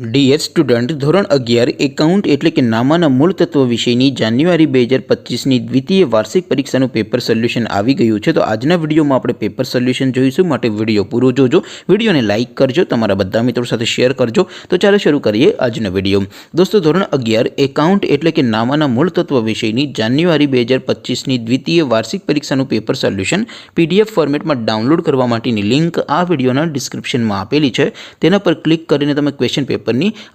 Dear student, ધોરણ 11 account એટલે કે નામાના મૂળ તત્વ વિષયની જાન્યુઆરી 2025ની દ્વિતીય વાર્ષિક પરીક્ષાનું પેપર સોલ્યુશન આવી ગયું છે. તો આજના વિડીયોમાં આપણે પેપર સોલ્યુશન જોઈશું, માટે વિડીયો પૂરો જોજો. વિડીયોને લાઇક કરજો, તમારા બધા મિત્રો સાથે શેર કરજો. તો ચાલો શરૂ કરીએ આજનો વિડીયો. દોસ્તો, ધોરણ 11 એકાઉન્ટ એટલે કે નામાના મૂળ તત્વ વિષયની જાન્યુઆરી 2025ની દ્વિતીય વાર્ષિક પરીક્ષાનું પેપર સોલ્યુશન PDF ફોર્મેટમાં ડાઉનલોડ કરવા માટેની લિંક આ વિડીયોના ડિસ્ક્રિપ્શનમાં આપેલી છે. તેના પર ક્લિક કરીને તમે ક્વેશ્ચન પેપરની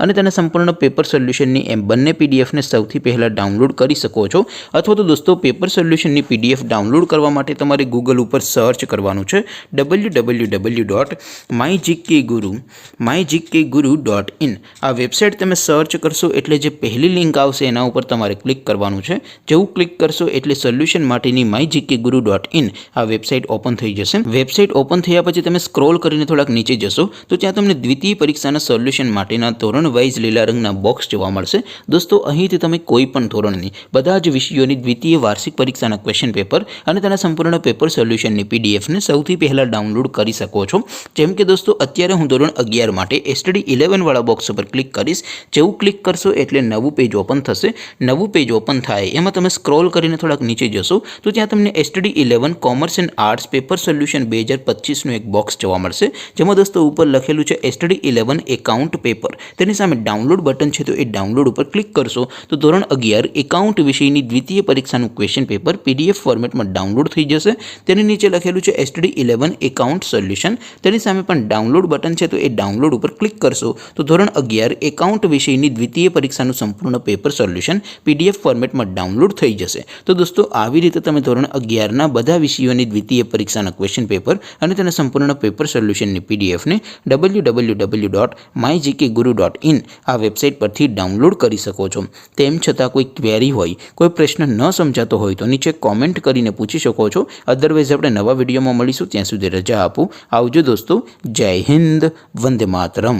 અને તેના સંપૂર્ણ પેપર સોલ્યુશનની એમ બંને પીડીએફને સૌથી પહેલાં ડાઉનલોડ કરી શકો છો. અથવા તો દોસ્તો, પેપર સોલ્યુશનની PDF ડાઉનલોડ કરવા માટે તમારે ગૂગલ ઉપર સર્ચ કરવાનું છે www.mygkguru.in. આ વેબસાઇટ તમે સર્ચ કરશો એટલે જે પહેલી લિંક આવશે એના ઉપર તમારે ક્લિક કરવાનું છે. જેવું ક્લિક કરશો એટલે સોલ્યુશન માટેની mygkguru.in આ વેબસાઇટ ઓપન થઈ જશે. વેબસાઇટ ઓપન થયા પછી તમે સ્ક્રોલ કરીને થોડાક નીચે જશો તો ત્યાં તમને દ્વિતીય પરીક્ષાના સોલ્યુશન માટેના ધોરણ વાઇઝ લીલા રંગના બોક્સ જોવા મળશે. દોસ્તો, અહીંથી તમે કોઈ પણ ધોરણની બધા જ વિષયોની દ્વિતીય વાર્ષિક પરીક્ષાના ક્વેશ્ચન પેપર અને તેના સંપૂર્ણ પેપર સોલ્યુશનની PDFને સૌથી પહેલાં ડાઉનલોડ કરી શકો છો. જેમ કે દોસ્તો, અત્યારે હું ધોરણ 11 માટે STD 11 વાળા બોક્સ ઉપર ક્લિક કરીશ. જેવું ક્લિક કરશો એટલે નવું પેજ ઓપન થશે. નવું પેજ ઓપન થાય એમાં તમે સ્ક્રોલ કરીને થોડાક નીચે જશો તો ત્યાં તમને STD 11 commerce and arts paper solution 2025નું એક બોક્સ જોવા મળશે. જેમાં દોસ્તો ઉપર લખેલું છે STD 11 એકાઉન્ટ પેપર. તેની સામે ડાઉનલોડ બટન છે, તો એ ડાઉનલોડ ઉપર ક્લિક કરશો તો ધોરણ 11 એકાઉન્ટ વિષયની દ્વિતીય પરીક્ષાનું ક્વેશ્ચન પેપર PDF ફોર્મેટમાં ડાઉનલોડ થઈ જશે. તેની નીચે લખેલું છે STD 11 એકાઉન્ટ સોલ્યુશન. તેની સામે પણ ડાઉનલોડ બટન છે, તો એ ડાઉનલોડ ઉપર ક્લિક કરશો તો ધોરણ 11 એકાઉન્ટ વિષયની દ્વિતીય પરીક્ષાનું સંપૂર્ણ પેપર સોલ્યુશન PDF ફોર્મેટમાં ડાઉનલોડ થઈ જશે. તો દોસ્તો, આવી રીતે તમે ધોરણ 11ના બધા વિષયોની દ્વિતીય પરીક્ષાના ક્વેશ્ચન પેપર અને તેના સંપૂર્ણ પેપર સોલ્યુશનની PDFને www.mygkguru.in આ વેબસાઇટ પરથી ડાઉનલોડ કરી શકો છો. તેમ છતાં કોઈ ક્વેરી હોય, કોઈ પ્રશ્ન ન સમજાતો હોય તો નીચે કોમેન્ટ કરીને પૂછી શકો છો. અદરવાઇઝ આપણે નવા વિડીયોમાં મળીશું. ત્યાં સુધી રજા આપું. આવજો દોસ્તો. જય હિન્દ. વંદે માતરમ.